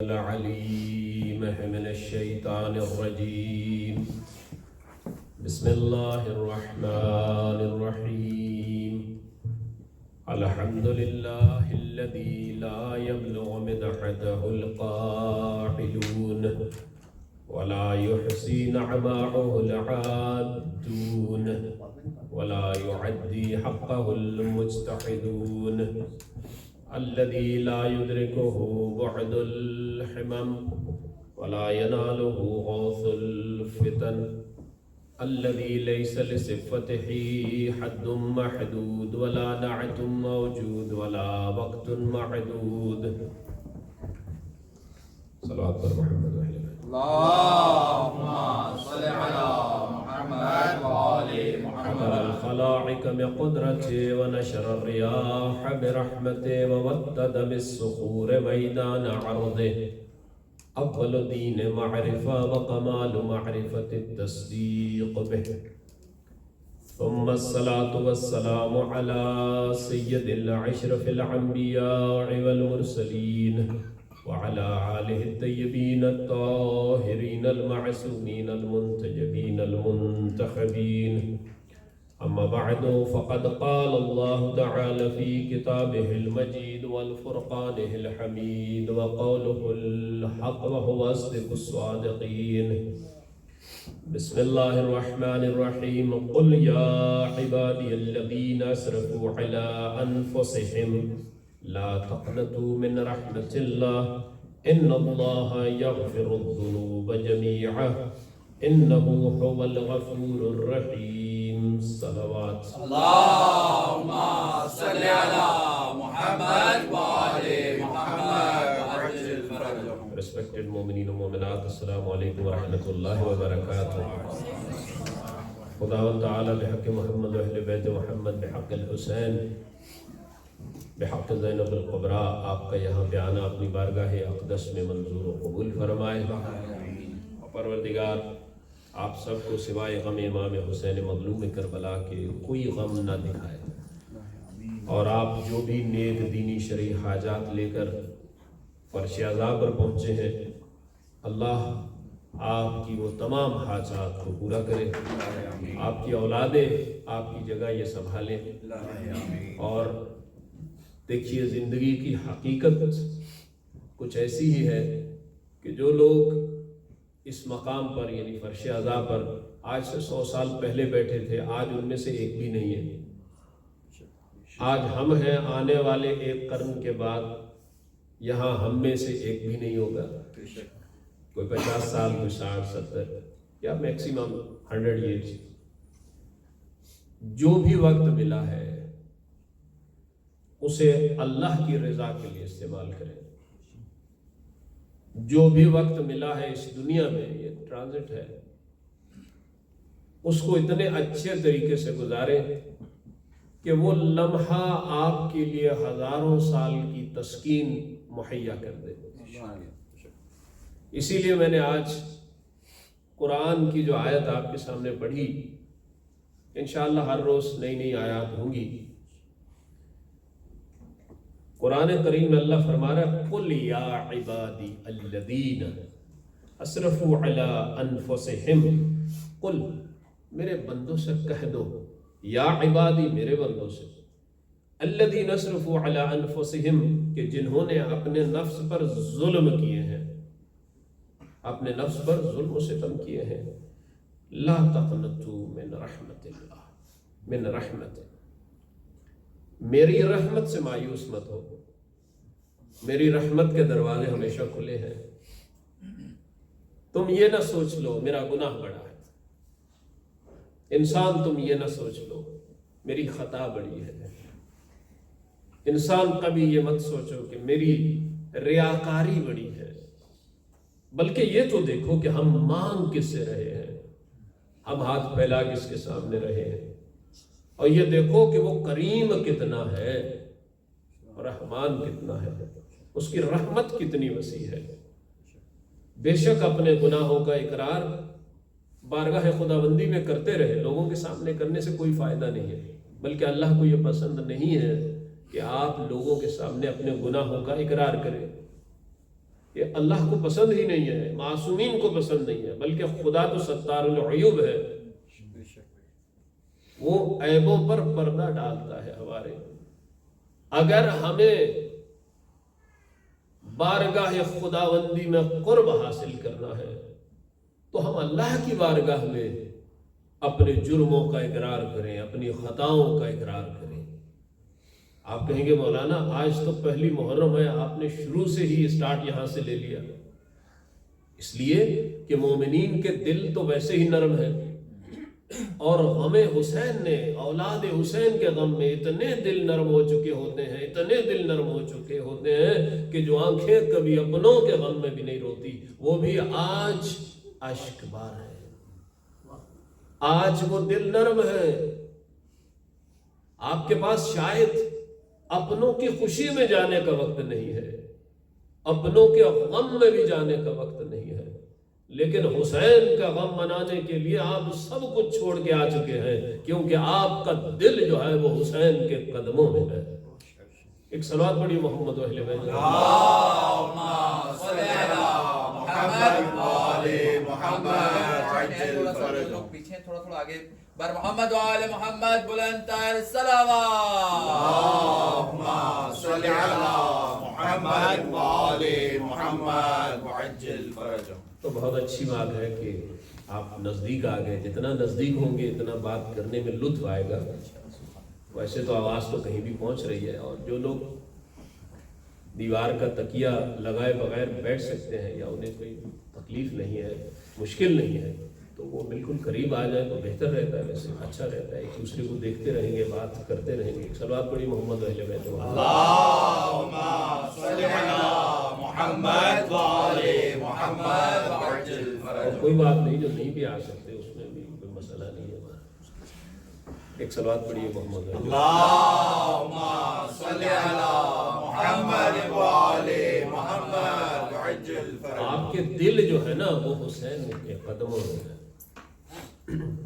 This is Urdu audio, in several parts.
العليم من الشيطان الرجيم. بسم الله الرحمن الرحيم. الحمد لله الذي لا يبلغ مدحته القائلون ولا يحصي نعماءه العادون ولا يعدي حقه المجتهدون. الذي لا يدركه بعد الحمم ولا يناله غوث الفتن. الذي ليس لصفته حد محدود ولا نعت موجود ولا وقت معدود. صلوات پر محمد و اہل بیت. اللهم صل على محمد وآل محمد. الخلاعق بقدرته ونشر الرياح برحمته وودد بالصخور ميدان عرضه. أول دين معرفة وكمال معرفة التصديق به. ثم الصلاة والسلام على سيد الأشرف الأنبياء والمرسلين وعلى آله الطيبين الطاهرين المعصومين المنتجبين المنتخبين. أما بعد فقد قال الله تعالى في كتابه المجيد والفرقانه الحميد وقوله الحق وهو أصدق الصادقين. بسم الله الرحمن الرحيم. قل يا عبادي الذين أسرفوا على أنفسهم لا تقنطوا من رحمة الله إن الله يغفر الذنوب جميعا إنه هو الغفور الرحيم. صلوات. اللهم صل على محمد وآل محمد وعجل فرجهم. Respected مومنین و مومنات، السلام علیکم ورحمۃ اللہ وبرکاتہ. خداوند تعالی بحق محمد و اہل بیت محمد، بحق الحسین، بحق زینب القبریٰ، آپ کا یہاں بیانہ اپنی بارگاہ اقدس میں منظور و قبول فرمائے. پروردگار آپ سب کو سوائے غم امام حسین مظلوم کربلا کے کوئی غم نہ دکھائے، اور آپ جو بھی نیک دینی شرعی حاجات لے کر فرش عذاب پر پہنچے ہیں، اللہ آپ کی وہ تمام حاجات کو پورا کرے. آپ کی اولادیں آپ کی جگہ یہ سنبھالیں. اور دیکھیے، زندگی کی حقیقت کچھ ایسی ہی ہے کہ جو لوگ اس مقام پر یعنی فرش عزا پر آج سے 100 سال پہلے بیٹھے تھے، آج ان میں سے ایک بھی نہیں ہے. آج ہم ہیں، آنے والے ایک قرن کے بعد یہاں ہم میں سے ایک بھی نہیں ہوگا. کوئی 50 سال، کوئی 60 70 یا میکسیمم 100 ایئرز. جو بھی وقت ملا ہے اسے اللہ کی رضا کے لیے استعمال کریں. جو بھی وقت ملا ہے اس دنیا میں، یہ ٹرانزٹ ہے، اس کو اتنے اچھے طریقے سے گزاریں کہ وہ لمحہ آپ کے لیے ہزاروں سال کی تسکین مہیا کر دے. اسی لیے میں نے آج قرآن کی جو آیت آپ کے سامنے پڑھی، انشاءاللہ ہر روز نئی نئی آیات ہوں گی. قرآن کریم میں اللہ فرما رہا ہے، قل یا عبادی الذین اسرفوا علی انفسہم. قل، میرے بندوں سے کہہ دو، یا عبادی، میرے بندوں سے، الذین اسرفوا علی انفسہم، کہ جنہوں نے اپنے نفس پر ظلم کیے ہیں، اپنے نفس پر ظلم و ستم کیے ہیں. لا تقنطوا من رحمت اللہ، من رحمت، میری رحمت سے مایوس مت ہو. میری رحمت کے دروازے ہمیشہ کھلے ہیں. تم یہ نہ سوچ لو میرا گناہ بڑا ہے. انسان تم یہ نہ سوچ لو میری خطا بڑی ہے. انسان کبھی یہ مت سوچو کہ میری ریاکاری بڑی ہے، بلکہ یہ تو دیکھو کہ ہم مانگ کس سے رہے ہیں، ہم ہاتھ پھیلا کس کے سامنے رہے ہیں، اور یہ دیکھو کہ وہ کریم کتنا ہے، رحمان کتنا ہے، اس کی رحمت کتنی وسیع ہے. بے شک اپنے گناہوں کا اقرار بارگاہ خداوندی میں کرتے رہے. لوگوں کے سامنے کرنے سے کوئی فائدہ نہیں ہے، بلکہ اللہ کو یہ پسند نہیں ہے کہ آپ لوگوں کے سامنے اپنے گناہوں کا اقرار کریں. کہ اللہ کو پسند ہی نہیں ہے، معصومین کو پسند نہیں ہے، بلکہ خدا تو ستار العیوب ہے، وہ عیبوں پر پردہ ڈالتا ہے ہمارے۔ اگر ہمیں بارگاہ خداوندی میں قرب حاصل کرنا ہے تو ہم اللہ کی بارگاہ میں اپنے جرموں کا اقرار کریں، اپنی خطاؤں کا اقرار کریں۔ آپ کہیں گے مولانا آج تو پہلی محرم ہے، آپ نے شروع سے ہی اسٹارٹ یہاں سے لے لیا۔ اس لیے کہ مومنین کے دل تو ویسے ہی نرم ہیں، اور غم حسین نے، اولاد حسین کے غم میں اتنے دل نرم ہو چکے ہوتے ہیں، اتنے دل نرم ہو چکے ہوتے ہیں کہ جو آنکھیں کبھی اپنوں کے غم میں بھی نہیں روتی، وہ بھی آج اشک بار ہے۔ آج وہ دل نرم ہے۔ آپ کے پاس شاید اپنوں کی خوشی میں جانے کا وقت نہیں ہے، اپنوں کے غم میں بھی جانے کا وقت نہیں ہے، لیکن حسین کا غم منانے کے لیے آپ سب کچھ چھوڑ کے آ چکے ہیں، کیونکہ آپ کا دل جو ہے وہ حسین کے قدموں میں ہے۔ ایک صلوات پڑھی محمد و اہل بیت۔ اللہم صلی علی محمد و آل محمد عجل فرجہ۔ لوگ پیچھے تھوڑا تھوڑا آگے بر محمد و آل محمد بلند تر صلوات۔ اللہم صلی علی محمد و آل محمد عجل فرجہ۔ تو بہت اچھی بات ہے کہ آپ نزدیک آ گئے، جتنا نزدیک ہوں گے اتنا بات کرنے میں لطف آئے گا۔ ویسے تو آواز تو کہیں بھی پہنچ رہی ہے، اور جو لوگ دیوار کا تکیہ لگائے بغیر بیٹھ سکتے ہیں یا انہیں کوئی تکلیف نہیں ہے، مشکل نہیں ہے، تو وہ بالکل قریب آ جائیں تو بہتر رہتا ہے، ویسے اچھا رہتا ہے، ایک دوسرے کو دیکھتے رہیں گے، بات کرتے رہیں گے۔ ایک صلوات پڑھی محمد و اہل بیت۔ اللہم صلی علی محمد و آل محمد عجل فرجہ۔ اور کوئی بات نہیں، جو نہیں بھی آ سکتے اس میں بھی کوئی مسئلہ نہیں ہے ہمارا۔ ایک صلوات پڑھیے محمد۔ اللہم صلی علی محمد و آل محمد عجل فرجہ۔ آپ کے دل جو ہے نا وہ حسین کے قدموں میں ہے۔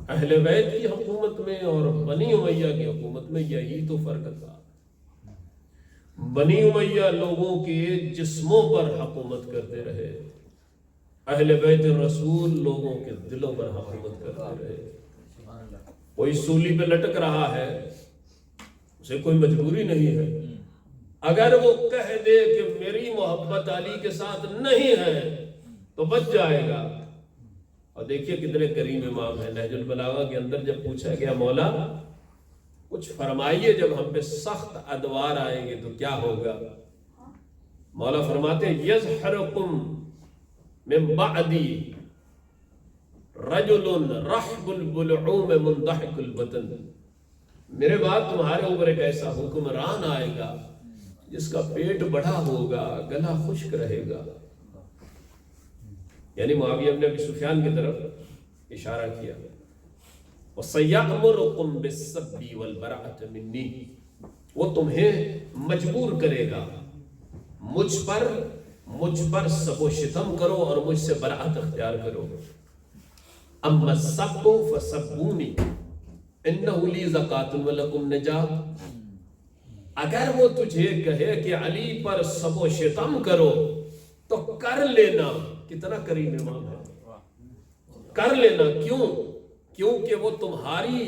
اہل بیت کی حکومت میں اور بنی امیہ کی حکومت میں یہی تو فرق تھا۔ بنی امیہ لوگوں کے جسموں پر حکومت کرتے رہے، اہل بیت رسول لوگوں کے دلوں پر حکومت کرتے رہے۔ کوئی سولی پہ لٹک رہا ہے، اسے کوئی مجبوری نہیں ہے، اگر وہ کہہ دے کہ میری محبت علی کے ساتھ نہیں ہے تو بچ جائے گا۔ اور دیکھیے کتنے کریم امام ہیں۔ نہج البلاغہ کے اندر جب پوچھا گیا مولا کچھ فرمائیے، جب ہم پہ سخت ادوار آئیں گے تو کیا ہوگا؟ مولا فرماتے ہیں یظہرکم من بعدی رجل رحب البلعوم مندحک البطن، میرے بعد تمہارے اوپر ایک ایسا حکمران آئے گا جس کا پیٹ بڑا ہوگا، گلا خشک رہے گا۔ یعنی معاویہ بن ابی سفیان کی طرف اشارہ کیا۔ وَسَيَأْمُرُكُمْ بِالسَّبِّ وَالْبَرَأَةِ مِنِّي، وہ تمہیں مجبور کرے گا مجھ پر سب و شتم کرو اور مجھ سے برأت اختیار کرو۔ اما السب فسبونی انہ لی زکاۃ ولکم نجات، اگر وہ تجھے کہے کہ علی پر سب و شتم کرو تو کر لینا۔ کتنا کریم امام ہے، کر لینا۔ کیوں؟ کیونکہ وہ تمہاری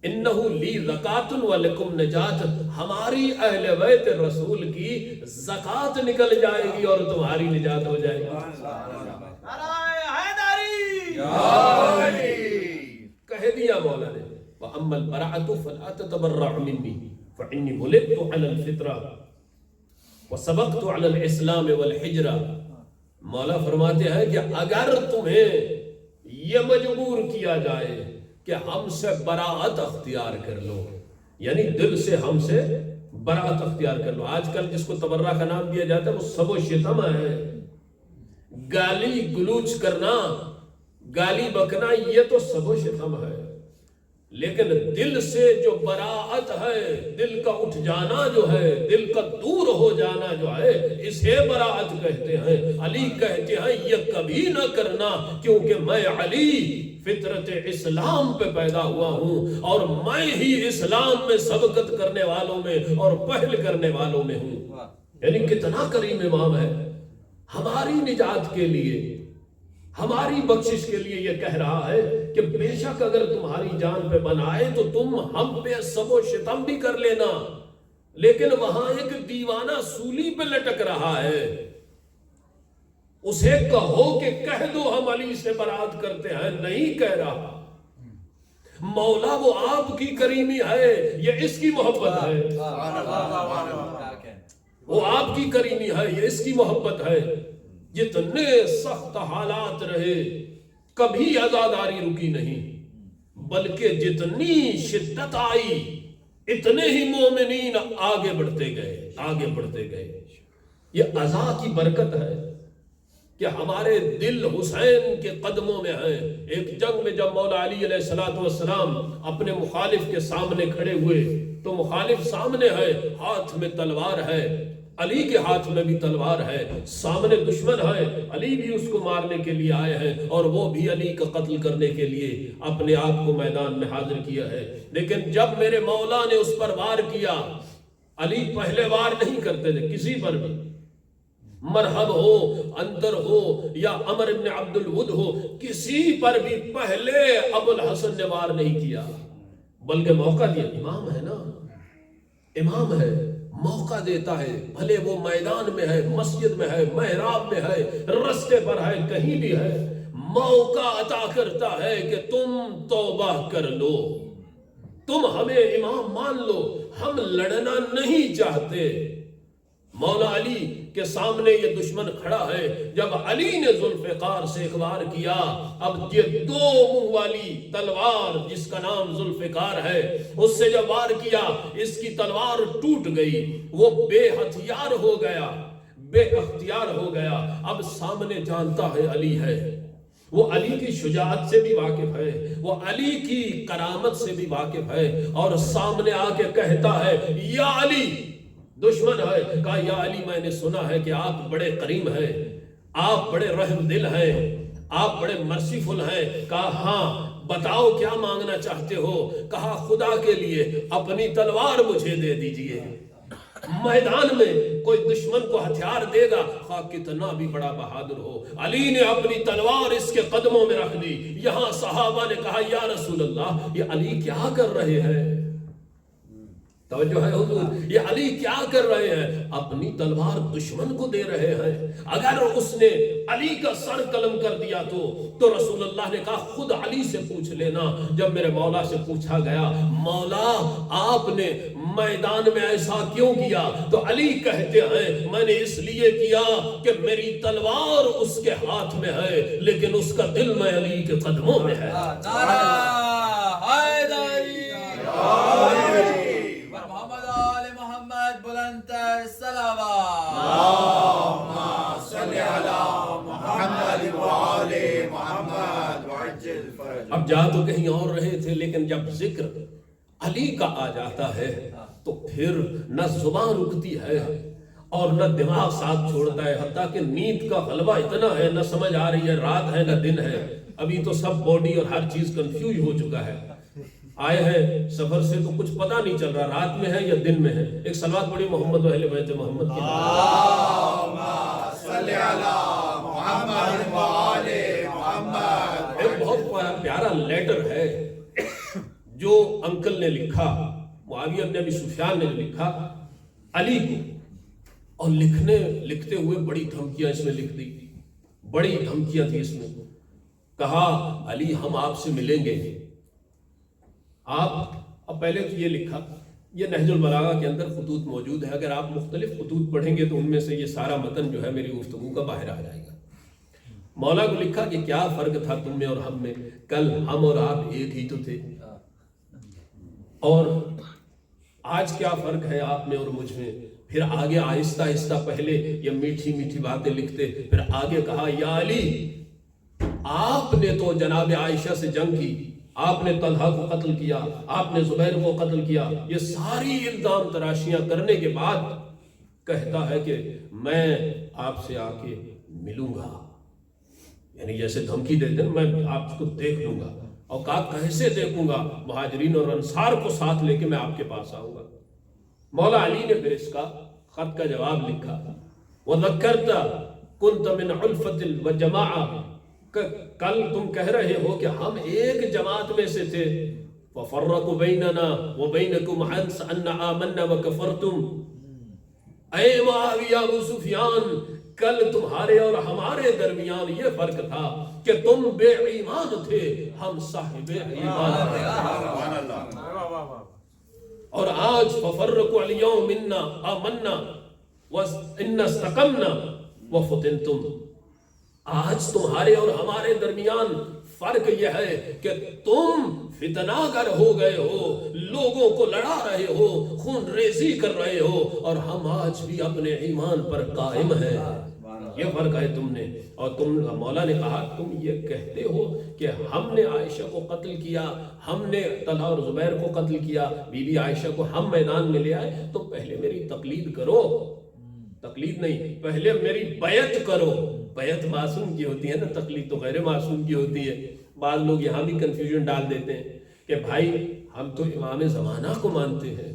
انہ لی زکاۃ ولکم نجات، ہماری اہل بیت رسول کی زکات نکل جائے گی اور تمہاری نجات ہو جائے گی۔ کہہ دیا مولا نے وَأَمَّا الْبَرَأَةُ فَلَا تَتَبَرَّعُ مِنِّي فَإِنِّي وُلِدْتُ عَلَى الْفِطْرَةِ وَسَبَقْتُ عَلَى الْإِسْلَامِ وَالْحِجْرَةِ۔ مولا فرماتے ہیں کہ اگر تمہیں یہ مجبور کیا جائے کہ ہم سے براعت اختیار کر لو، یعنی دل سے ہم سے براعت اختیار کر لو۔ آج کل جس کو تبرہ کا نام دیا جاتا ہے وہ سب و شتم ہے، گالی گلوچ کرنا، گالی بکنا، یہ تو سب و شتم ہے۔ لیکن دل سے جو براعت ہے، دل کا اٹھ جانا جو ہے، دل کا دور ہو جانا جو ہے، اسے براعت کہتے ہیں۔ علی کہتے ہیں یہ کبھی نہ کرنا، کیونکہ میں علی فطرت اسلام پہ پیدا ہوا ہوں اور میں ہی اسلام میں سبقت کرنے والوں میں اور پہل کرنے والوں میں ہوں۔ یعنی کتنا کریم امام ہے۔ ہماری نجات کے لیے، ہماری بخشش کے لیے یہ کہہ رہا ہے کہ بے شک اگر تمہاری جان پہ بنائے تو تم ہم پہ سب و شتم بھی کر لینا، لیکن وہاں ایک دیوانہ سولی پہ لٹک رہا ہے، اسے کہو کہ کہہ دو ہم علی سے برات کرتے ہیں، نہیں کہہ رہا۔ مولا وہ آپ کی کریمی ہے، یہ اس کی محبت ہے، وہ آپ کی کریمی ہے، یہ اس کی محبت ہے۔ جتنے سخت حالات رہے کبھی عزاداری رکی نہیں، بلکہ جتنی شدت آئی اتنے ہی مومنین آگے بڑھتے گئے۔ یہ عزا کی برکت ہے کہ ہمارے دل حسین کے قدموں میں ہیں۔ ایک جنگ میں جب مولا علی علیہ السلام اپنے مخالف کے سامنے کھڑے ہوئے تو مخالف سامنے ہے، ہاتھ میں تلوار ہے، علی کے ہاتھ میں بھی تلوار ہے، سامنے دشمن ہے، علی بھی اس کو مارنے کے لیے آئے ہیں اور وہ بھی علی کا قتل کرنے کے لیے اپنے آپ کو میدان میں حاضر کیا ہے۔ لیکن جب میرے مولا نے اس پر وار کیا، علی پہلے وار نہیں کرتے تھے کسی پر بھی، مرحب ہو، انتر ہو یا عمر ابن عبد الود ہو، کسی پر بھی پہلے ابو الحسن نے وار نہیں کیا، بلکہ موقع دیا۔ امام ہے نا، امام ہے، موقع دیتا ہے، بھلے وہ میدان میں ہے، مسجد میں ہے، محراب میں ہے، رستے پر ہے، کہیں بھی ہے، موقع عطا کرتا ہے کہ تم توبہ کر لو، تم ہمیں امام مان لو، ہم لڑنا نہیں چاہتے۔ مولا علی کے سامنے یہ دشمن کھڑا ہے، جب علی نے ذوالفقار سے ایک وار کیا، اب یہ دو منہ والی تلوار جس کا نام ذوالفقار ہے، اس سے جب وار کیا اس کی تلوار ٹوٹ گئی، وہ بے ہتھیار ہو گیا، بے اختیار ہو گیا۔ اب سامنے جانتا ہے علی ہے، وہ علی کی شجاعت سے بھی واقف ہے، وہ علی کی کرامت سے بھی واقف ہے، اور سامنے آ کے کہتا ہے یا علی، دشمن ہے، کہا یا علی میں نے سنا ہے کہ آپ بڑے کریم ہیں، آپ بڑے رحم دل ہیں، آپ بڑے مرسیفل ہیں۔ کہا ہاں، بتاؤ کیا مانگنا چاہتے ہو؟ کہا خدا کے لیے اپنی تلوار مجھے دے دیجئے، میدان میں کوئی دشمن کو ہتھیار دے گا خواہ کتنا بھی بڑا بہادر ہو۔ علی نے اپنی تلوار اس کے قدموں میں رکھ دی۔ یہاں صحابہ نے کہا یا رسول اللہ، یہ علی کیا کر رہے ہیں؟ توجہ ہے حضور، یہ علی کیا کر رہے ہیں؟ اپنی تلوار دشمن کو دے رہے ہیں۔ اگر اس نے علی کا سر قلم کر دیا تو رسول اللہ نے کہا خود علی سے پوچھ لینا۔ جب میرے مولا سے پوچھا گیا مولا آپ نے میدان میں ایسا کیوں کیا، تو علی کہتے ہیں میں نے اس لیے کیا کہ میری تلوار اس کے ہاتھ میں ہے لیکن اس کا دل میں علی کے قدموں میں ہے۔ نعرہ حیدری، محمد آل محمد بلندتر صلوات، اللهم صل على محمد وآل محمد وعجل فرجهم۔ اب جا تو کہیں اور رہے تھے، لیکن جب ذکر علی کا آ جاتا ہے تو پھر نہ زبان رکتی ہے اور نہ دماغ ساتھ چھوڑتا ہے، حتیٰ کہ نیند کا غلبہ اتنا ہے، نہ سمجھ آ رہی ہے رات ہے نہ دن ہے، ابھی تو سب باڈی اور ہر چیز کنفیوز ہو چکا ہے۔ آئے ہیں سفر سے تو کچھ پتہ نہیں چل رہا رات میں ہے یا دن میں ہے۔ ایک صلوات پڑھی محمد و اہل بیت محمد کی۔ اللهم صل على محمد وآل محمد۔ ایک بہت پیارا لیٹر ہے جو انکل نے لکھا، معاویہ بن ابی سفیان نے لکھا علی کو، اور لکھتے ہوئے بڑی دھمکیاں اس میں لکھ دی، بڑی دھمکیاں تھی اس میں۔ کہا علی ہم آپ سے ملیں گے، آپ اب پہلے تو یہ لکھا، یہ نہج البلاغہ کے اندر خطوط موجود ہے، اگر آپ مختلف خطوط پڑھیں گے تو ان میں سے یہ سارا متن جو ہے میری گفتگو کا باہر آ جائے گا۔ مولا کو لکھا کہ کیا فرق تھا تم میں اور ہم میں، کل ہم اور آپ ایک ہی تو تھے، اور آج کیا فرق ہے آپ میں اور مجھ میں۔ پھر آگے آہستہ آہستہ پہلے یہ میٹھی میٹھی باتیں لکھتے، پھر آگے کہا یا علی آپ نے تو جناب عائشہ سے جنگ کی، آپ نے طلحہ کو قتل کیا، آپ نے زبیر کو قتل کیا، یہ ساری الزام تراشیاں کرنے کے بعد کہتا ہے کہ میں آپ سے آ کے ملوں گا، یعنی جیسے دھمکی دیتے ہیں میں آپ کو دیکھ لوں گا، اور کہا کیسے دیکھوں گا، مہاجرین اور انصار کو ساتھ لے کے میں آپ کے پاس آؤں گا۔ مولا علی نے پھر اس کا خط کا جواب لکھا، وَذَكَّرْتَ کنت من علفت وجماعہ، کل تم کہہ رہے ہو کہ ہم ایک جماعت میں سے تھے، ففرقوا بیننا وبینکم ان آمنا وکفرتم، اے معاویہ ابو سفیان، کل تمہارے اور ہمارے درمیان یہ فرق تھا کہ تم بے ایمان تھے، ہم صاحب ایمان تھے، اور آج ففرقوا الیوم انا آمنا وان استقمنا وفتنتم، آج تمہارے اور ہمارے درمیان فرق یہ ہے کہ تم فتنہ گر ہو گئے ہو، لوگوں کو لڑا رہے ہو، خون ریزی کر رہے ہو، اور ہم آج بھی اپنے ایمان پر قائم ہیں، یہ فرق ہے تم نے۔ اور تم، مولا نے کہا تم یہ کہتے ہو کہ ہم نے عائشہ کو قتل کیا، ہم نے طلحہ اور زبیر کو قتل کیا، بی بی عائشہ کو ہم میدان میں لے آئے، تو پہلے میری تقلید کرو، تقلید نہیں، پہلے میری بیعت کرو۔ بیعت معصوم کی ہوتی ہے نا، تقلید تو غیر معصوم کی ہوتی ہے۔ بعض لوگ یہاں بھی کنفیوژن ڈال دیتے ہیں کہ بھائی ہم تو امام زمانہ کو مانتے ہیں،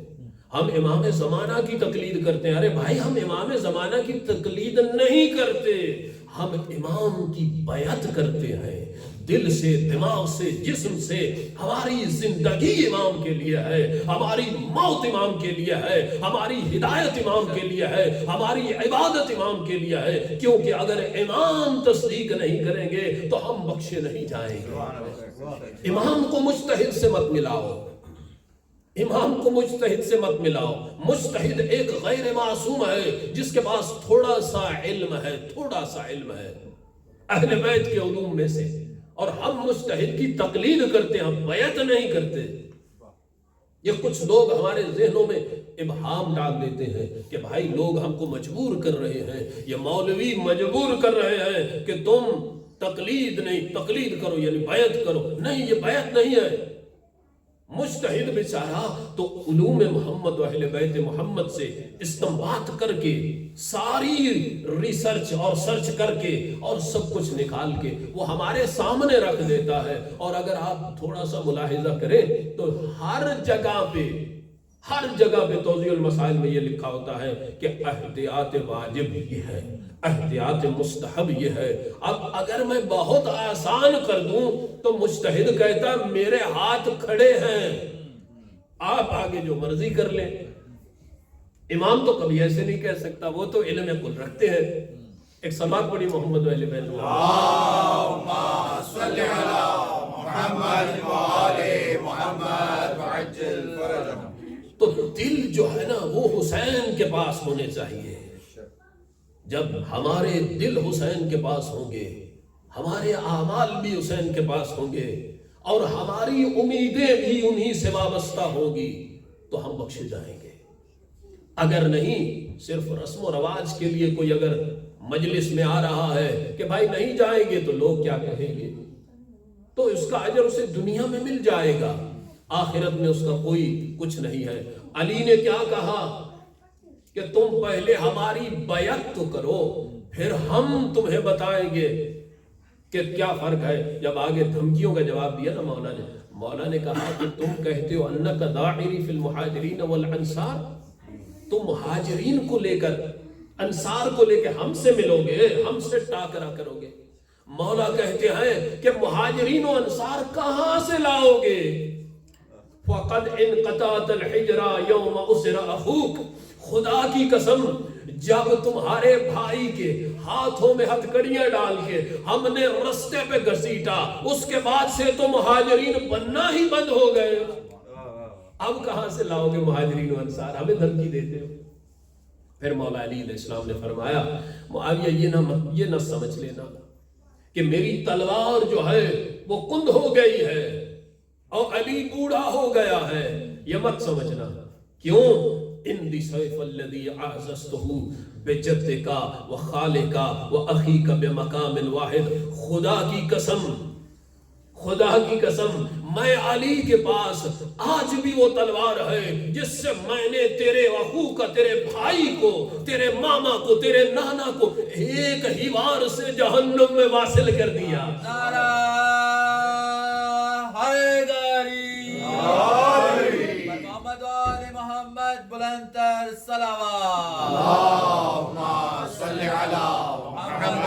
ہم امام زمانہ کی تقلید کرتے ہیں۔ ارے بھائی ہم امام زمانہ کی تقلید نہیں کرتے، ہم امام کی بیعت کرتے ہیں، دل سے، دماغ سے، جسم سے۔ ہماری زندگی امام کے لیے ہے، ہماری موت امام کے لیے ہے، ہماری ہدایت امام کے لیے ہے، ہماری عبادت امام کے لیے ہے، کیونکہ اگر امام تصدیق نہیں کریں گے تو ہم بخشے نہیں جائیں گے۔ امام کو مجتہد سے مت ملاؤ، امام کو مجتہد سے مت ملاؤ۔ مجتہد ایک غیر معصوم ہے جس کے پاس تھوڑا سا علم ہے، تھوڑا سا علم ہے اہل بیت کے علوم میں سے، اور ہم مجتہد کی تقلید کرتے ہیں، بیعت نہیں کرتے۔ یہ کچھ لوگ ہمارے ذہنوں میں ابہام ڈال دیتے ہیں کہ بھائی لوگ ہم کو مجبور کر رہے ہیں، یہ مولوی مجبور کر رہے ہیں کہ تم تقلید نہیں، تقلید کرو یعنی بیعت کرو۔ نہیں، یہ بیعت نہیں ہے۔ مجتہد بیچارہ تو علوم محمد و اہل بیت محمد سے استنباط کر کے، ساری ریسرچ اور سرچ کر کے اور سب کچھ نکال کے وہ ہمارے سامنے رکھ دیتا ہے۔ اور اگر آپ تھوڑا سا ملاحظہ کریں تو ہر جگہ پہ توضیح المسائل میں یہ لکھا ہوتا ہے کہ احتیاط واجب یہ ہے، احتیاط مستحب یہ ہے۔ اب اگر میں بہت آسان کر دوں تو مجتہد کہتا میرے ہاتھ کھڑے ہیں، آپ آگے جو مرضی کر لیں۔ امام تو کبھی ایسے نہیں کہہ سکتا، وہ تو علم کل رکھتے ہیں۔ ایک سماعت پڑھی محمد و اہل بیت اللہم صلی علی محمد و آل محمد وعجل فرجہم۔ تو دل جو ہے نا وہ حسین کے پاس ہونے چاہیے۔ جب ہمارے دل حسین کے پاس ہوں گے، ہمارے اعمال بھی حسین کے پاس ہوں گے، اور ہماری امیدیں بھی انہی سے وابستہ ہوں گی، تو ہم بخشے جائیں گے۔ اگر نہیں، صرف رسم و رواج کے لیے کوئی اگر مجلس میں آ رہا ہے کہ بھائی نہیں جائیں گے تو لوگ کیا کہیں گے، تو اس کا اجر اسے دنیا میں مل جائے گا، آخرت میں اس کا کوئی کچھ نہیں ہے۔ علی نے کیا کہا کہ تم پہلے ہماری بیعت تو کرو، پھر ہم تمہیں بتائیں گے کہ کیا فرق ہے۔ جب آگے دھمکیوں کا جواب دیا نا مولا نے کہا کہ تم کہتے ہو انک داعری فی المہاجرین والانصار، تم مہاجرین کو لے کر، انصار کو لے کے ہم سے ملو گے، ہم سے ٹاکرا کرو گے۔ مولا کہتے ہیں کہ مہاجرین و انصار کہاں سے لاؤ گے؟ فَقَدْ اِنْقَطَعَتَ الْحِجْرَ يَوْمَ أُسِرَ أَخُوكَ، خدا کی قسم جب تمہارے بھائی کے ہاتھوں میں ہتھکڑیاں ڈال کے ہم نے رستے پہ گھسیٹا، اس کے بعد سے تو مہاجرین بننا ہی بند ہو گئے۔ اب کہاں سے لاؤ گے مہاجرین و انصار؟ ہمیں دھمکی دیتے ہو۔ پھر مولا علی علیہ السلام نے فرمایا معاویہ یہ نہ سمجھ لینا کہ میری تلوار جو ہے وہ کند ہو گئی ہے اور علی بوڑھا ہو گیا ہے، یہ مت سمجھنا۔ کیوں؟ اندی سیف الذی اعززتہ بجدک و خالک و اخیک بمقام واحد، خدا کی قسم میں علی کے پاس آج بھی وہ تلوار ہے جس سے میں نے تیرے اخو کا، تیرے بھائی کو، تیرے ماما کو، تیرے نانا کو ایک ہی وار سے جہنم میں واصل کر دیا۔ نعرہ حیدری، محمد و آل محمد، بلند تر صلوات۔ اللہم صلی علی محمد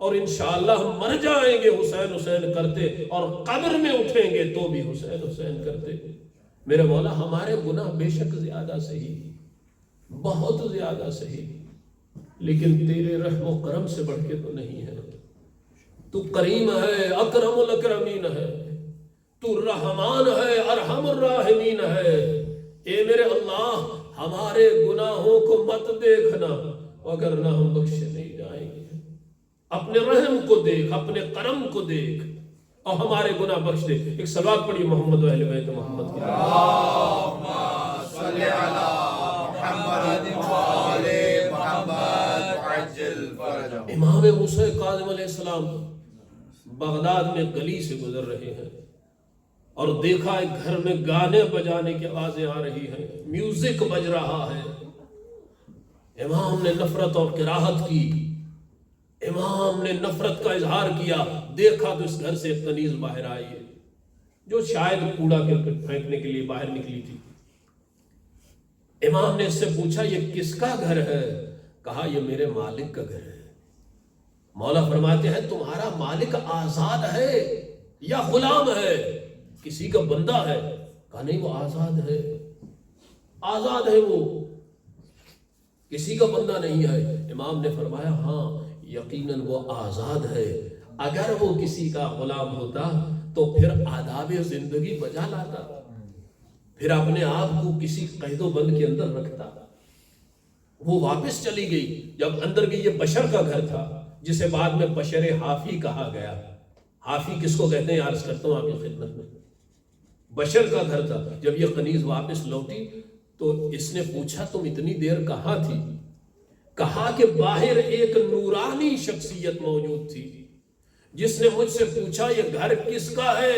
اور انشاءاللہ ہم مر جائیں گے حسین حسین کرتے، اور قبر میں اٹھیں گے تو بھی حسین حسین کرتے۔ میرے مولا ہمارے گناہ بے شک زیادہ صحیح، بہت زیادہ صحیح، لیکن تیرے رحم و کرم سے بڑھ کے تو نہیں ہے۔ تو کریم ہے، اکرم الاکرمین ہے، تو رحمان ہے، ارحم الراحمین ہے۔ اے میرے اللہ ہمارے گناہوں کو مت دیکھنا، وگرنہ ہم بخشے نہیں جائیں گے۔ اپنے رحم کو دیکھ، اپنے کرم کو دیکھ، اور ہمارے گناہ بخش دے۔ ایک صلوات پڑھی محمد و اہل بیت محمد کی۔ اللہم صلی علی محمد وآل محمد وعجل فرجہم۔ امام موسیٰ کاظم علیہ السلام بغداد میں گلی سے گزر رہے ہیں اور دیکھا ایک گھر میں گانے بجانے کی آوازیں آ رہی ہیں، میوزک بج رہا ہے۔ امام نے نفرت اور کراہت کی، امام نے نفرت کا اظہار کیا۔ دیکھا تو اس گھر سے ایک کنیز باہر آئی ہے جو شاید کوڑا کرکٹ پھینکنے کے لیے باہر نکلی تھی۔ امام نے اس سے پوچھا یہ کس کا گھر ہے؟ کہا یہ میرے مالک کا گھر ہے۔ مولا فرماتے ہیں تمہارا مالک آزاد ہے یا غلام ہے؟ کسی کا بندہ ہے؟ کہا نہیں وہ آزاد ہے، آزاد ہے، وہ کسی کا بندہ نہیں ہے۔ امام نے فرمایا ہاں یقیناً وہ آزاد ہے، اگر وہ کسی کا غلام ہوتا تو پھر آداب زندگی بجا لاتا، پھر اپنے آپ کو کسی قید و بند کے اندر رکھتا۔ وہ واپس چلی گئی، جب اندر گئی، یہ بشر کا گھر تھا جسے بعد میں بشر حافی کہا گیا۔ حافی کس کو کہتے ہیں عرض کرتا ہوں آپ کی خدمت میں، بشر کا گھر تھا۔ جب یہ کنیز واپس لوٹی تو اس نے پوچھا تم اتنی دیر کہاں تھی؟ کہا کہ باہر ایک نورانی شخصیت موجود تھی جس نے مجھ سے پوچھا یہ گھر کس کا ہے،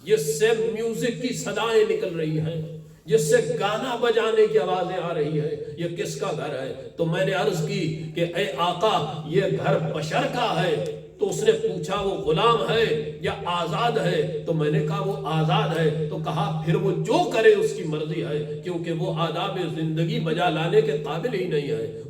جس سے میوزک کی صدائیں نکل رہی ہیں، جس سے گانا بجانے کی آوازیں آ رہی ہیں، یہ کس کا گھر ہے؟ تو میں نے عرض کی کہ اے آقا یہ گھر بشر کا ہے۔ تو اس نے پوچھا وہ غلام ہے یا آزاد ہے؟ تو میں نے کہا وہ آزاد ہے۔ تو کہا پھر وہ جو کرے اس کی مرضی ہے، کیونکہ وہ آداب زندگی بجا لانے کے قابل ہی نہیں ہے،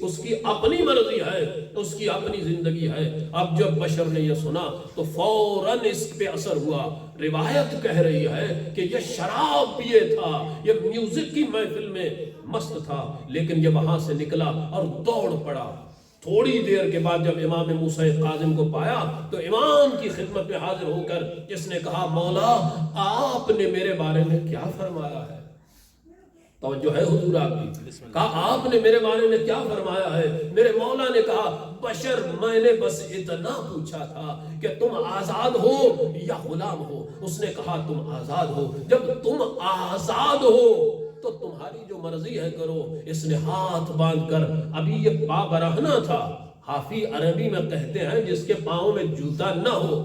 اس کی اپنی مرضی ہے، اس کی اپنی زندگی ہے۔ اب جب بشر نے یہ سنا تو فوراً اس پہ اثر ہوا۔ روایت کہہ رہی ہے کہ یہ شراب پیے تھا، یہ میوزک کی محفل میں مست تھا، لیکن یہ وہاں سے نکلا اور دوڑ پڑا۔ تھوڑی دیر کے بعد جب امام موسیٰ کاظم کو پایا تو امام کی خدمت میں حاضر ہو کر اس نے کہا مولا آپ نے میرے بارے میں کیا فرمایا ہے؟ توجہ ہے حضور آپ کی؟ کہا آپ نے میرے بارے میں کیا فرمایا ہے؟ میرے مولا نے کہا بشر میں نے بس اتنا پوچھا تھا کہ تم آزاد ہو یا غلام ہو۔ اس نے کہا تم آزاد ہو۔ جب تم آزاد ہو تو تمہاری جو مرضی ہے کرو۔ اس نے ہاتھ باندھ کر، ابھی یہ پا برہنہ تھا، حافی عربی میں کہتے ہیں جس کے پاؤں میں جوتا نہ ہو،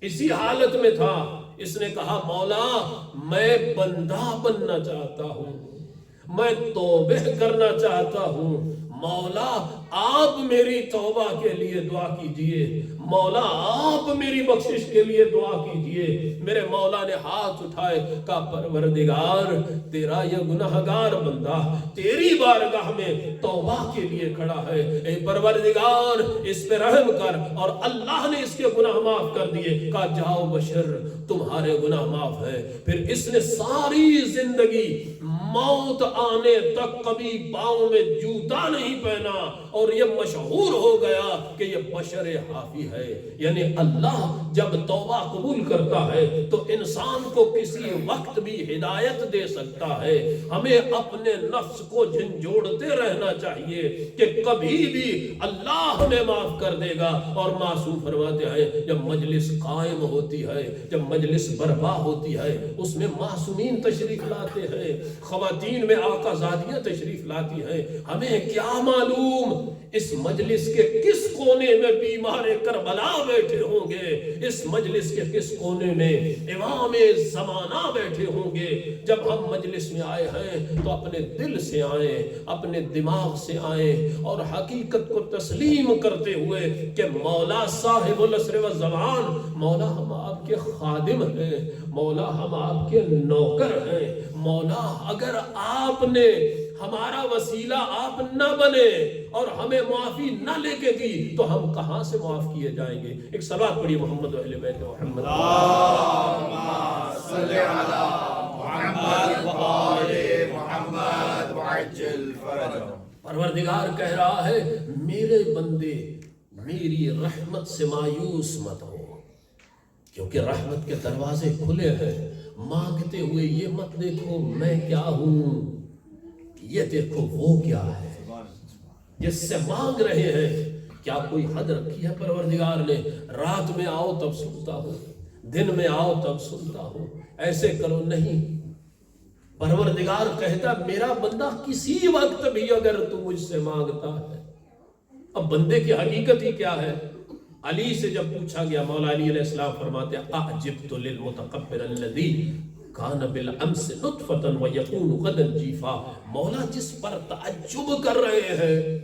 اسی حالت میں تھا۔ اس نے کہا مولا میں بندہ بننا چاہتا ہوں، میں توبہ کرنا چاہتا ہوں، مولا آپ میری توبہ کے لیے دعا کیجئے، مولا آپ میری بخشش کے لیے دعا کیجئے۔ میرے مولا نے ہاتھ اٹھائے، کہا پروردگار تیرا یہ گناہگار بندہ تیری بارگاہ میں توبہ کے لیے کھڑا ہے، اے پروردگار اس پہ رحم کر۔ اور اللہ نے اس کے گناہ معاف کر دیے۔ کہا جاؤ بشر تمہارے گناہ معاف ہے۔ پھر اس نے ساری زندگی موت آنے تک کبھی پاؤں میں جوتا نہیں پہنا، اور یہ مشہور ہو گیا کہ یہ بشر حافی ہے۔ یعنی اللہ جب توبہ قبول کرتا ہے تو انسان کو کسی وقت بھی ہدایت دے سکتا ہے۔ ہمیں اپنے نفس کو جھنجھوڑتے رہنا چاہیے کہ کبھی بھی اللہ ہمیں معاف کر دے گا۔ اور معصوم فرماتے ہیں جب مجلس قائم ہوتی ہے، جب مجلس برپا ہوتی ہے، اس میں معصومین تشریف لاتے ہیں، خواتین میں آقا زادیاں تشریف لاتی ہیں۔ ہمیں کیا معلوم اس مجلس کے کس کونے میں بیمار کربلا بیٹھے ہوں گے، اس مجلس کے کس کونے میں امام زمانہ بیٹھے ہوں گے۔ جب ہم مجلس میں آئے ہیں تو اپنے دل سے آئیں، اپنے دماغ سے آئیں، اور حقیقت کو تسلیم کرتے ہوئے کہ مولا صاحب العصر والزمان، مولا ہم آپ کے خادم ہیں، مولا ہم آپ کے نوکر ہیں، مولا اگر آپ نے ہمارا وسیلہ آپ نہ بنے اور ہمیں معافی نہ لے کے دی تو ہم کہاں سے معاف کیے جائیں گے؟ ایک صلوات پڑھیے محمد و اہل بیت محمد صلی علی محمد و آل محمد وعجل فرجهم۔ پروردگار کہہ رہا ہے میرے بندے میری رحمت سے مایوس مت ہو، کیونکہ رحمت کے دروازے کھلے ہیں۔ مانگتے ہوئے یہ مت دیکھو میں کیا ہوں، یہ دیکھو وہ کیا ہے جس سے مانگ رہے ہیں۔ کیا کوئی حد رکھی ہے پروردگار نے؟ رات میں آؤ تب سنتا ہوں، دن میں آؤ تب سنتا ہوں، ایسے کرو نہیں۔ پروردگار کہتا میرا بندہ کسی وقت بھی اگر تو مجھ سے مانگتا ہے۔ اب بندے کی حقیقت ہی کیا ہے؟ علی سے جب پوچھا گیا، مولا علی علیہ السلام فرماتے ہیں اعجبت للمتکبر الذی کان بالامس نطفۃ ویکون غدا جیفا۔ مولا جس پر تعجب کر رہے ہیں،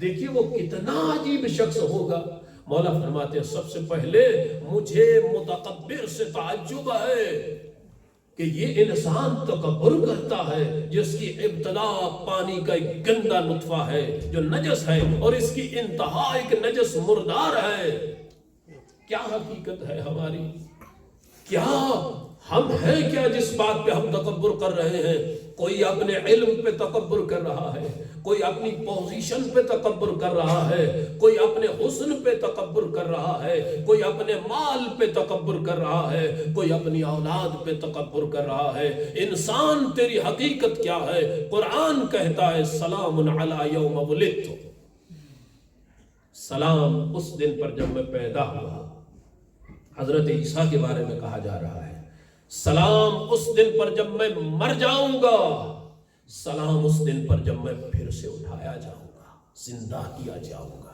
دیکھیے وہ کتنا عجیب شخص ہوگا۔ مولا فرماتے ہیں سب سے پہلے مجھے متکبر سے تعجب ہے کہ یہ انسان تکبر کرتا ہے جس کی ابتدا پانی کا ایک گندا نطفہ ہے جو نجس ہے اور اس کی انتہا ایک نجس مردار ہے۔ کیا حقیقت ہے ہماری؟ کیا ہم ہیں کیا جس بات پہ ہم تکبر کر رہے ہیں؟ کوئی اپنے علم پہ تکبر کر رہا ہے، کوئی اپنی پوزیشن پہ تکبر کر رہا ہے، کوئی اپنے حسن پہ تکبر کر رہا ہے، کوئی اپنے مال پہ تکبر کر رہا ہے، کوئی اپنی اولاد پہ تکبر کر رہا ہے۔ انسان تیری حقیقت کیا ہے؟ قرآن کہتا ہے سلام علی یوم ولدت، سلام اس دن پر جب میں پیدا ہوا۔ حضرت عیسیٰ کے بارے میں کہا جا رہا ہے سلام اس دن پر جب میں مر جاؤں گا، سلام اس دن پر جب میں پھر سے اٹھایا جاؤں گا، زندہ کیا جاؤں گا۔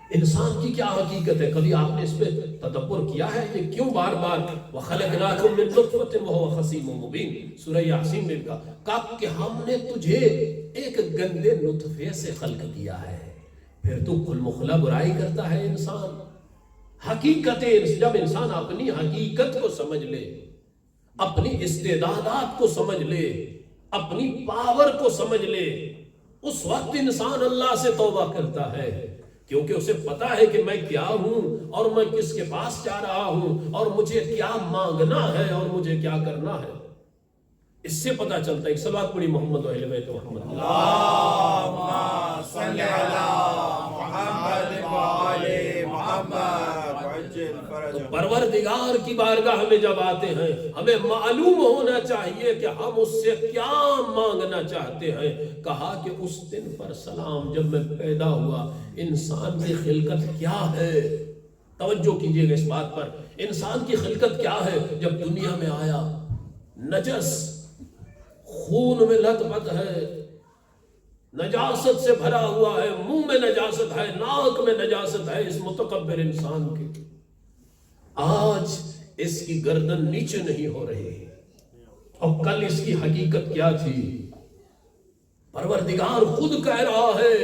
انسان کی کیا حقیقت ہے؟ کبھی آپ نے اس پہ تدبر کیا ہے؟ یہ کیوں بار بار وَخَلَقْنَاكُم مِّن نُطْفَةٍ وَهُوَ خَصِيمٌ مُبِينٌ سورہ یاسین میں کہا کہ ہم نے تجھے ایک گندے نطفے سے خلق کیا ہے، پھر تو کل مخلہ برائی کرتا ہے۔ انسان حقیقت، جب انسان اپنی حقیقت کو سمجھ لے، اپنی استعدادات کو سمجھ لے، اپنی پاور کو سمجھ لے، اس وقت انسان اللہ سے توبہ کرتا ہے، کیونکہ اسے پتا ہے کہ میں کیا ہوں اور میں کس کے پاس جا رہا ہوں اور مجھے کیا مانگنا ہے اور مجھے کیا کرنا ہے۔ اس سے پتا چلتا ہے۔ ایک صلوات پڑھی محمد و اہل بیت محمد اللہم صلی علی محمد و آل محمد وعجل تو فرجهم۔ پروردگار کی بارگاہ میں جب آتے ہیں ہمیں معلوم ہونا چاہیے کہ ہم اس سے کیا مانگنا چاہتے ہیں۔ کہا کہ اس دن پر سلام جب میں پیدا ہوا، انسان کی خلقت کیا ہے؟ توجہ کیجئے گا اس بات پر، انسان کی خلقت کیا ہے؟ جب دنیا میں آیا نجس، خون میں لت پت ہے، نجاست سے بھرا ہوا ہے، منہ میں نجاست ہے، ناک میں نجاست ہے اس متکبر انسان کے۔ آج اس کی گردن نیچے نہیں ہو رہی، اور کل اس کی حقیقت کیا تھی؟ پروردگار خود کہہ رہا ہے،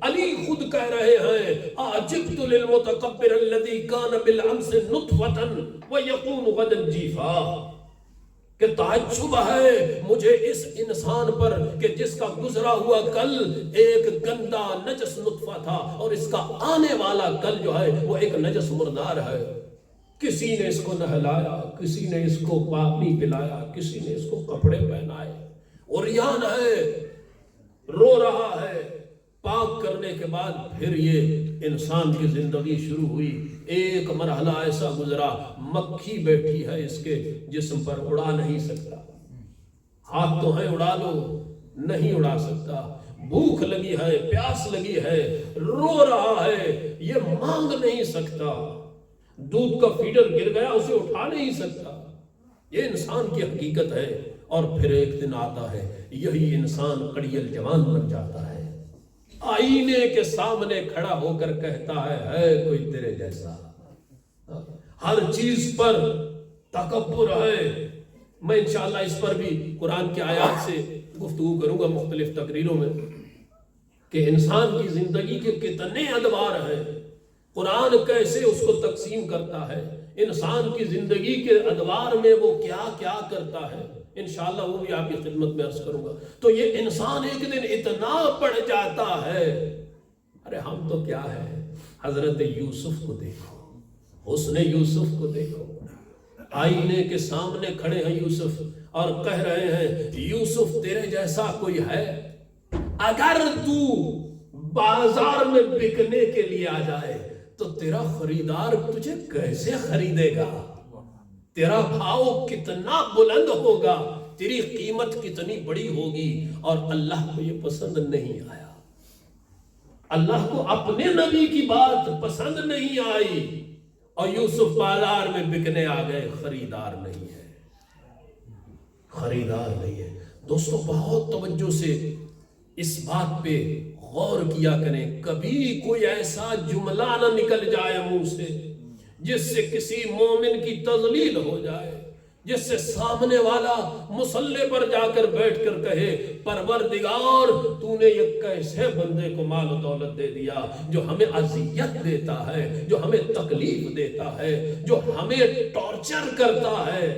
علی خود کہہ رہے ہیں اعجبت للمتکبر الذی کان بالامس نطفۃ ویکون غدا جیفا، کہ تعجب ہے مجھے اس انسان پر کہ جس کا گزرا ہوا کل ایک گندا نجس نطفہ تھا اور اس کا آنے والا کل جو ہے وہ ایک نجس مردار ہے۔ کسی نے اس کو نہلایا، کسی نے اس کو پانی پلایا، کسی نے اس کو کپڑے پہنائے، عریان ہے، رو رہا ہے۔ پاک کرنے کے بعد پھر یہ انسان کی زندگی شروع ہوئی۔ ایک مرحلہ ایسا گزرا، مکھی بیٹھی ہے اس کے جسم پر، اڑا نہیں سکتا، ہاتھ تو ہیں اڑا لو، نہیں اڑا سکتا، بھوک لگی ہے، پیاس لگی ہے، رو رہا ہے، یہ مانگ نہیں سکتا، دودھ کا فیڈر گر گیا اسے اٹھا نہیں سکتا۔ یہ انسان کی حقیقت ہے۔ اور پھر ایک دن آتا ہے یہی انسان قڑیل جوان بن جاتا ہے، آئینے کے سامنے کھڑا ہو کر کہتا ہے کوئی تیرے جیسا؟ ہر چیز پر تکبر ہے۔ میں انشاءاللہ اس پر بھی قرآن کی آیات سے گفتگو کروں گا مختلف تقریروں میں کہ انسان کی زندگی کے کتنے ادوار ہیں، قرآن کیسے اس کو تقسیم کرتا ہے، انسان کی زندگی کے ادوار میں وہ کیا کیا کرتا ہے۔ انشاءاللہ وہ بھی آپ کی خدمت میں عرض کروں گا. تو یہ انسان ایک دن اتنا پڑ جاتا ہے. ارے ہم تو کیا ہے، حضرت یوسف کو دیکھو، حسن یوسف کو دیکھو. آئینے کے سامنے کھڑے ہیں یوسف اور کہہ رہے ہیں یوسف تیرے جیسا کوئی ہے؟ اگر تو بازار میں بکنے کے لیے آ جائے تو تیرا خریدار تجھے کیسے خریدے گا؟ تیرا بھاؤ کتنا بلند ہوگا، تیری قیمت کتنی بڑی ہوگی. اور اللہ کو یہ پسند نہیں آیا، اللہ کو اپنے نبی کی بات پسند نہیں آئی، اور یوسف بازار میں بکنے آ گئے. خریدار نہیں ہے، خریدار نہیں ہے. دوستو بہت توجہ سے اس بات پہ غور کیا کریں. کبھی کوئی ایسا جملہ نہ نکل جائے منہ سے جس سے کسی مومن کی تذلیل ہو جائے، جس سے سامنے والا مصلی پر جا کر بیٹھ کر کہے پروردگار تو نے یہ کیسے بندے کو مال و دولت دے دیا جو ہمیں اذیت دیتا ہے، جو ہمیں تکلیف دیتا ہے، جو ہمیں ٹارچر کرتا ہے.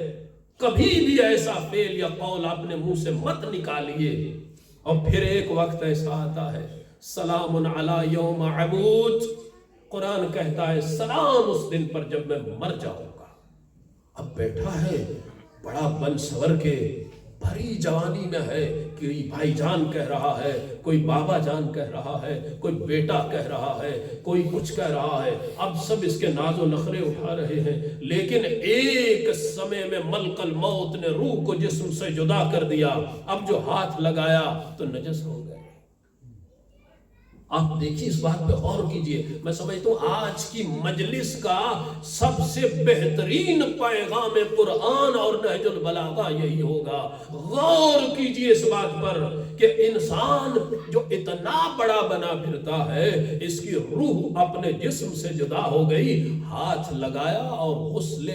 کبھی بھی ایسا فعل یا قول اپنے منہ سے مت نکالیے. اور پھر ایک وقت ایسا آتا ہے سلام علی یوم عبود، قرآن کہتا ہے سلام اس دن پر جب میں مر جاؤں گا. اب بیٹھا ہے بڑا بن سور کے بھری جوانی میں ہے، کوئی بھائی جان کہہ رہا ہے، کوئی بابا جان کہہ رہا ہے، کوئی بیٹا کہہ رہا ہے، کوئی کچھ کہہ رہا ہے. اب سب اس کے ناز و نخرے اٹھا رہے ہیں، لیکن ایک سمے میں ملک الموت نے روح کو جسم سے جدا کر دیا. اب جو ہاتھ لگایا تو نجس ہو گئے. آپ دیکھیے اس بات پہ غور کیجئے. میں سمجھتا ہوں آج کی مجلس کا سب سے بہترین پیغام قرآن اور نہج البلاغہ یہی ہوگا. غور کیجئے اس بات پر کہ انسان جو اتنا بڑا بنا پھرتا ہے، اس کی روح اپنے جسم سے جدا ہو گئی، ہاتھ لگایا اور غسل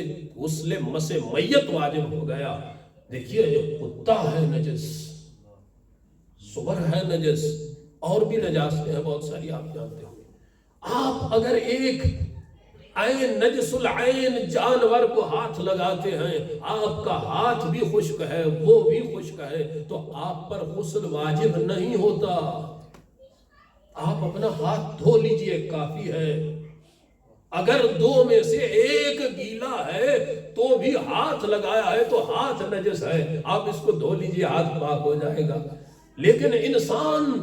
مس میت واجب ہو گیا. دیکھیے یہ کتا ہے نجس، سور ہے نجس، اور بھی نجاستیں ہیں بہت ساری آپ جانتے ہوں. آپ اگر ایک عین نجس العین جانور کو ہاتھ لگاتے ہیں، آپ کا ہاتھ بھی خشک ہے وہ بھی خشک ہے، تو آپ پر غسل واجب نہیں ہوتا. آپ اپنا ہاتھ دھو لیجئے کافی ہے. اگر دو میں سے ایک گیلا ہے تو بھی ہاتھ لگایا ہے تو ہاتھ نجس ہے، آپ اس کو دھو لیجئے، ہاتھ پاک ہو جائے گا. لیکن انسان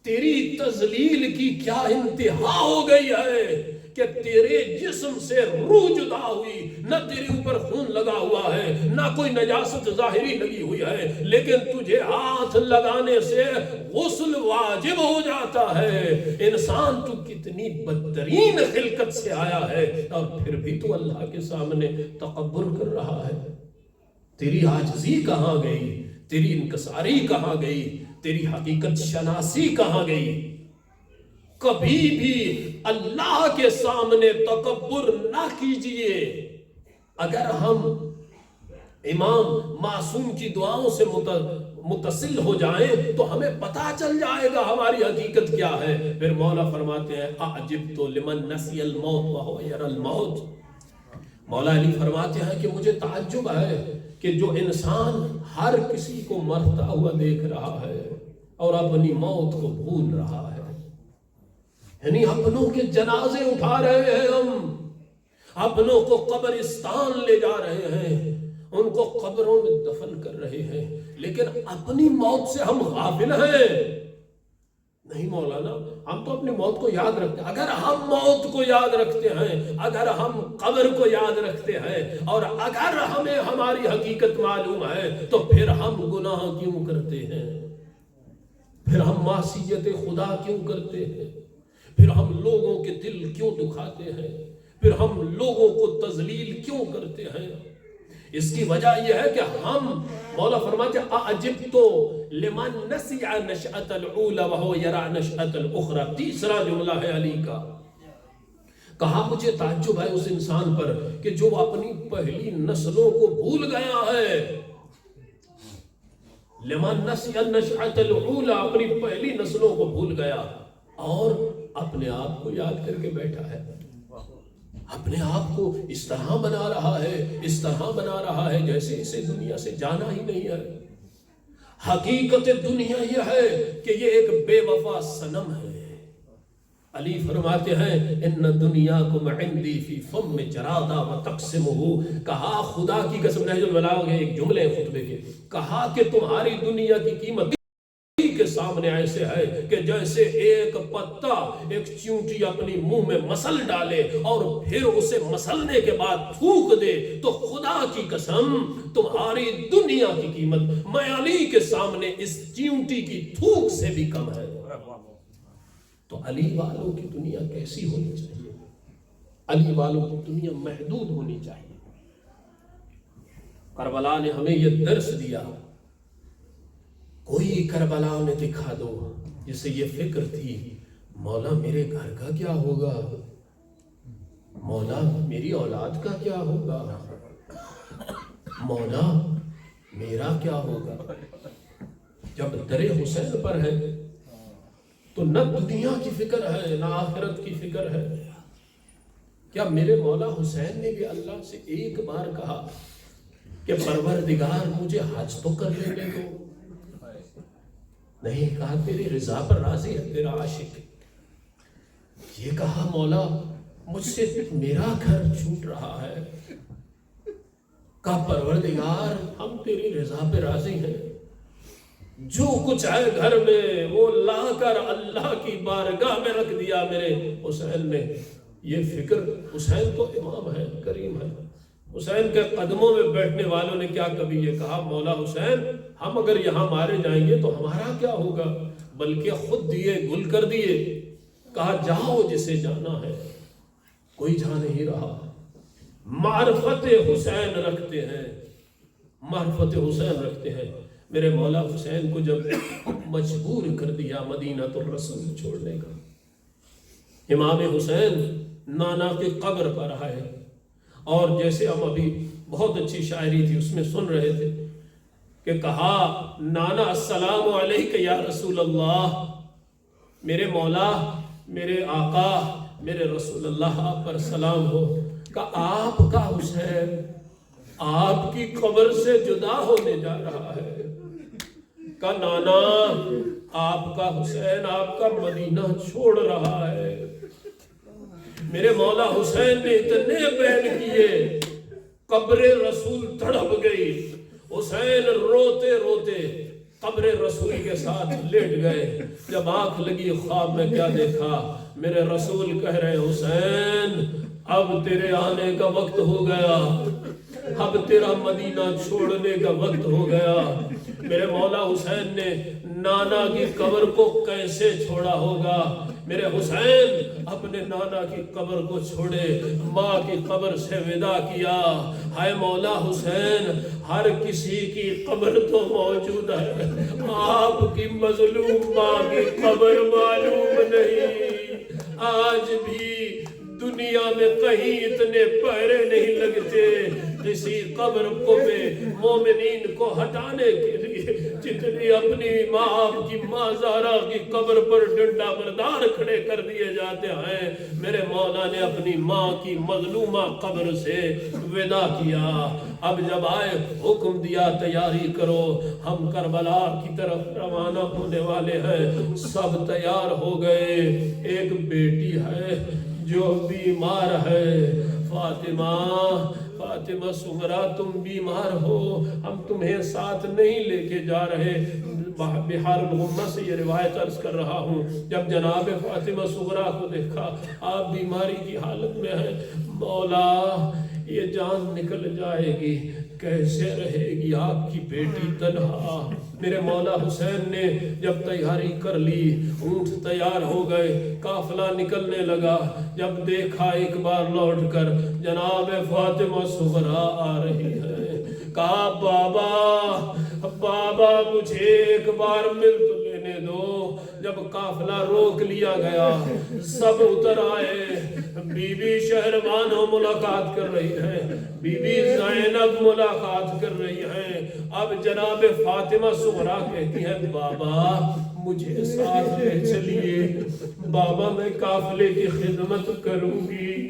تیری تذلیل کی کیا انتہا ہو گئی ہے کہ تیرے جسم سے روح جدا ہوئی، نہ تیرے اوپر خون لگا ہوا ہے، نہ کوئی نجاست ظاہری لگی ہوئی ہے، لیکن تجھے ہاتھ لگانے سے غسل واجب ہو جاتا ہے. انسان تو کتنی بدترین خلقت سے آیا ہے، اور پھر بھی تو اللہ کے سامنے تکبر کر رہا ہے. تیری عاجزی کہاں گئی؟ تیری انکساری کہاں گئی؟ تیری حقیقت شناسی کہاں گئی؟ کبھی بھی اللہ کے سامنے تکبر نہ کیجئے. اگر ہم امام معصوم کی دعاؤں سے متصل ہو جائیں تو ہمیں پتا چل جائے گا ہماری حقیقت کیا ہے. پھر مولا فرماتے ہیں اعجبت لمن نسی الموت وهو يرى الموت. مولا علی فرماتے ہیں کہ مجھے تعجب ہے کہ جو انسان ہر کسی کو مرتا ہوا دیکھ رہا ہے اور اپنی موت کو بھول رہا ہے. یعنی اپنوں کے جنازے اٹھا رہے ہیں، ہم اپنوں کو قبرستان لے جا رہے ہیں، ان کو قبروں میں دفن کر رہے ہیں، لیکن اپنی موت سے ہم غافل ہیں. نہیں مولانا، ہم تو اپنی موت کو یاد رکھتے ہیں. اگر ہم موت کو یاد رکھتے ہیں، اگر ہم قبر کو یاد رکھتے ہیں، اور اگر ہمیں ہماری حقیقت معلوم ہے، تو پھر ہم گناہ کیوں کرتے ہیں؟ پھر ہم معصیت خدا کیوں کرتے ہیں؟ پھر ہم لوگوں کے دل کیوں دکھاتے ہیں؟ پھر ہم لوگوں کو تذلیل کیوں کرتے ہیں؟ اس کی وجہ یہ ہے کہ ہم، مولا فرماتے ہیں اعجبت لمن نسی نشأۃ الاولی وهو يرى نشأۃ الاخری. تیسرا جملہ ہے علی کا. کہا مجھے تعجب ہے اس انسان پر کہ جو اپنی پہلی نسلوں کو بھول گیا ہے. لمن نسی نشأۃ الاولی، اپنی پہلی نسلوں کو بھول گیا اور اپنے آپ کو یاد کر کے بیٹھا ہے. اپنے آپ کو اس طرح بنا رہا ہے، اس طرح بنا رہا ہے جیسے اسے دنیا سے جانا ہی نہیں ہے۔ حقیقت دنیا یہ ہے کہ یہ ایک بے وفا صنم ہے۔ علی فرماتے ہیں ان دنیاکم عندی فی فم جرادا وتقسمہ، کہا خدا کی قسم، نہج البلاغہ کے ایک جملے خطبے کے، کہا کہ تمہاری دنیا کی قیمت کے سامنے ایسے ہے کہ جیسے ایک پتا ایک چیونٹی اپنی منہ میں مسل ڈالے اور پھر اسے مسلنے کے بعد تھوک دے، تو خدا کی قسم تمہاری دنیا کی قیمت میں علی کے سامنے اس چیونٹی کی تھوک سے بھی کم ہے۔ تو علی والوں کی دنیا کیسی ہونی چاہیے؟ علی والوں کی دنیا محدود ہونی چاہیے۔ کربلا نے ہمیں یہ درس دیا۔ کوئی کربلا میں دکھا دو جسے یہ فکر تھی مولا میرے گھر کا کیا ہوگا، مولا میری اولاد کا کیا ہوگا، مولا میرا کیا ہوگا۔ جب در حسین پر ہے تو نہ دنیا کی فکر ہے نہ آخرت کی فکر ہے۔ کیا میرے مولا حسین نے بھی اللہ سے ایک بار کہا کہ پروردگار مجھے حج تو کر لینے دو؟ نہیں، کہا تیری رضا پر راضی ہے تیرا عاشق۔ یہ کہا مولا مجھ سے میرا گھر چھوٹ رہا ہے، کہا پروردگار ہم تیری رضا پہ راضی ہیں، جو کچھ ہے گھر میں وہ لا کر اللہ کی بارگاہ میں رکھ دیا میرے حسین نے۔ یہ فکر، حسین تو امام ہے، کریم ہے، حسین کے قدموں میں بیٹھنے والوں نے کیا کبھی یہ کہا مولا حسین ہم اگر یہاں مارے جائیں گے تو ہمارا کیا ہوگا، بلکہ خود دیے گل کر دیے، کہا جاؤ جسے جانا ہے، کوئی جا نہیں رہا۔ معرفت حسین رکھتے ہیں، معرفت حسین رکھتے ہیں۔ میرے مولا حسین کو جب مجبور کر دیا مدینہ الرسول چھوڑنے کا، امام حسین نانا کی قبر پر آئے، اور جیسے ہم ابھی بہت اچھی شاعری تھی اس میں سن رہے تھے کہ کہا نانا السلام علیک یا رسول اللہ، میرے مولا میرے آقا میرے رسول اللہ آپ پر سلام ہو، کہ آپ کا حسین آپ کی قبر سے جدا ہونے جا رہا ہے، کہ نانا آپ کا حسین آپ کا مدینہ چھوڑ رہا ہے۔ میرے مولا حسین نے اتنے بیان کیے، قبر رسول تڑپ گئی، حسین روتے روتے قبر رسول کے ساتھ لیٹ گئے۔ جب آنکھ لگی خواب میں کیا دیکھا، میرے رسول کہہ رہے حسین اب تیرے آنے کا وقت ہو گیا، اب تیرا مدینہ چھوڑنے کا وقت ہو گیا۔ میرے مولا حسین نے نانا کی قبر کو کیسے چھوڑا ہوگا، میرے حسین اپنے نانا کی قبر کو چھوڑے، ماں کی قبر سے ودا کیا۔ ہائے مولا حسین ہر کسی کی قبر تو موجود ہے، آپ کی مظلوم ماں کی قبر معلوم نہیں۔ آج بھی دنیا میں کہیں اتنے پہرے نہیں لگتے کسی قبر کو مومنین کو ہٹانے کے لیے جتنی اپنی ماں آپ کی ماں زہرا کی قبر پر ڈنڈا بردار کھڑے کر دیے جاتے ہیں۔ میرے مولا نے اپنی ماں کی مظلومہ قبر سے ودا کیا۔ اب جب آئے حکم دیا تیاری کرو، ہم کربلا کی طرف روانہ ہونے والے ہیں۔ سب تیار ہو گئے، ایک بیٹی ہے جو بیمار ہے، فاطمہ سغرا تم بیمار ہو، ہم تمہیں ساتھ نہیں لے کے جا رہے۔ بحار الغمہ سے یہ روایت عرض کر رہا ہوں، جب جناب فاطمہ سغرا کو دیکھا آپ بیماری کی حالت میں ہیں، مولا یہ جان نکل جائے گی، کیسے رہے گی آپ کی بیٹی تنہا۔ میرے مولا حسین نے جب تیاری کر لی، اونٹ تیار ہو گئے، قافلہ نکلنے لگا، جب دیکھا ایک بار لوٹ کر جناب فاطمہ سغرا آ رہی ہے، کہا بابا مجھے ایک بار مل تو لینے دو۔ جب قافلہ روک لیا گیا، سب اتر آئے، بی بی شہربانو ملاقات کر رہی ہے، بی بی زینب ملاقات کر رہی ہیں۔ اب جناب فاطمہ سغرا کہتی ہے بابا مجھے ساتھ لے چلیے، بابا میں قافلے کی خدمت کروں گی،